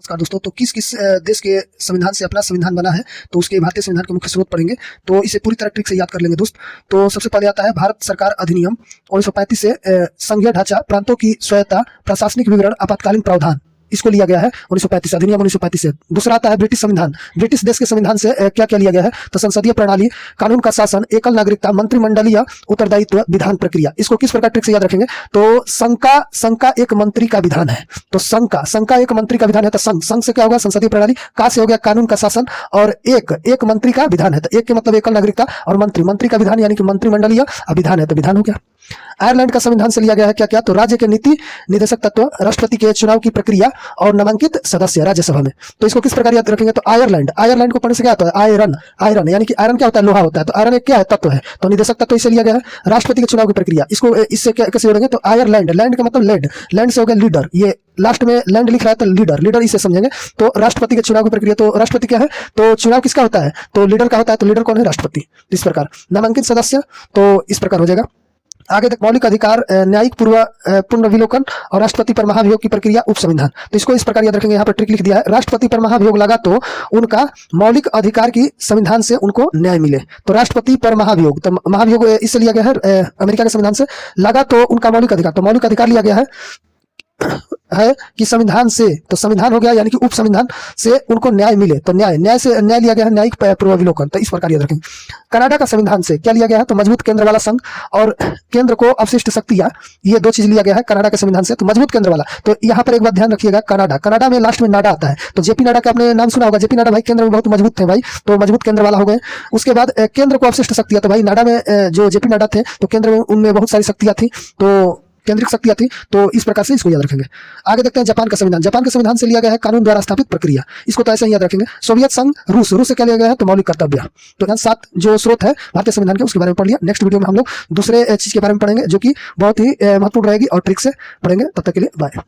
नमस्कार दोस्तों। तो किस किस देश के संविधान से अपना संविधान बना है, तो उसके भारतीय संविधान के मुख्य स्रोत पढ़ेंगे। तो इसे पूरी तरह ट्रिक से याद कर लेंगे दोस्त। तो सबसे पहले आता है भारत सरकार अधिनियम 1935 से संघीय ढांचा, प्रांतों की स्वायत्ता, प्रशासनिक विवरण, आपातकालीन प्रावधान, इसको लिया गया है 1935 अधिनियम 1935 से। दूसरा आता है ब्रिटिश संविधान। ब्रिटिश देश के संविधान से क्या क्या लिया गया है, तो संसदीय प्रणाली, कानून का शासन, एकल नागरिकता, मंत्रिमंडलीय उत्तरदायित्व, विधान प्रक्रिया। इसको किस प्रकार ट्रिक से याद रखेंगे, तो संघ एक मंत्री का विधान है, तो संघ एक मंत्री का विधान है, तो संघ से क्या होगा, संसदीय प्रणाली, का से हो गया कानून का शासन, और एक मंत्री का विधान है, तो एक के मतलब एकल नागरिकता, और मंत्री का विधान यानी कि मंत्रिमंडलीय विधान है, तो विधान हो गया। आयरलैंड का संविधान से लिया गया है क्या क्या, तो राज्य के नीति निदेशक तत्व, राष्ट्रपति के चुनाव की प्रक्रिया, और नामांकित सदस्य राज्यसभा में। तो इसको किस प्रकार याद रखेंगे, तो आयरलैंड को पढ़ने से क्या होता है, आयरन यानी कि आयरन क्या होता है, लोहा होता है, तो आयरन एक क्या है, तत्व है, तो निदेशक तत्व इसे लिया गया है। राष्ट्रपति के चुनाव की प्रक्रिया, इसको इससे कैसे जोड़ेंगे, तो आयरलैंड, लैंड का मतलब लैंड से हो गया लीडर, ये लास्ट में लैंड लिख रहा है तो लीडर इसे समझेंगे। तो राष्ट्रपति के चुनाव की प्रक्रिया, तो राष्ट्रपति क्या है, तो चुनाव किसका होता है, तो लीडर का होता है, तो लीडर कौन है, राष्ट्रपति। इस प्रकार नामांकित सदस्य, तो इस प्रकार हो जाएगा। आगे तक मौलिक अधिकार, न्यायिक पुनर्विलोकन, और राष्ट्रपति पर महाभियोग की प्रक्रिया, उप संविधान। तो इसको इस प्रकार याद रखेंगे, यहाँ पर ट्रिक लिख दिया है, राष्ट्रपति पर महाभियोग लगा तो उनका मौलिक अधिकार की संविधान से उनको न्याय मिले। तो राष्ट्रपति पर महाभियोग, तो महाभियोग इससे लिया गया है अमेरिका के संविधान से, लगा तो उनका मौलिक अधिकार, तो मौलिक अधिकार लिया गया है कि संविधान से, तो संविधान हो गया यानी कि उप संविधान से उनको न्याय मिले, तो न्याय लिया गया है, न्यायिक पूर्वावलोकन। तो इस प्रकार याद रखेंगे। कनाडा का संविधान से क्या लिया गया है, तो मजबूत केंद्र वाला संघ, और केंद्र को अवशिष्ट शक्तियां, ये दो चीज लिया गया है कनाडा के संविधान से, तो मजबूत केंद्र वाला। तो यहाँ पर एक बात ध्यान रखिएगा, कनाडा में लास्ट में नाडा आता है, तो जेपी नाडा का आपने नाम सुना होगा, जेपी नाडा भाई केंद्र में बहुत मजबूत थे भाई, तो मजबूत केंद्र वाला हो गए। उसके बाद केंद्र को अवशिष्ट शक्तियां, तो भाई नाडा में जो जेपी नाडा थे, तो केंद्र में उनमें बहुत सारी शक्तियां थी, तो केंद्रिक शक्तियां थी, तो इस प्रकार से इसको याद रखेंगे। आगे देखते हैं जापान का संविधान। जापान के संविधान से लिया गया है कानून द्वारा स्थापित प्रक्रिया, इसको तो ऐसे ही याद रखेंगे। सोवियत संघ, रूस से क्या लिया गया है, तो मौलिक कर्तव्य। तो यहाँ 7 जो स्रोत है भारतीय संविधान के, उसके बारे में पढ़ लिया। नेक्स्ट वीडियो में हम लोग दूसरे चीज के बारे में पढ़ेंगे, जो कि बहुत ही महत्वपूर्ण रहेगी, और ट्रिक से पढ़ेंगे। तब तक के लिए बाय।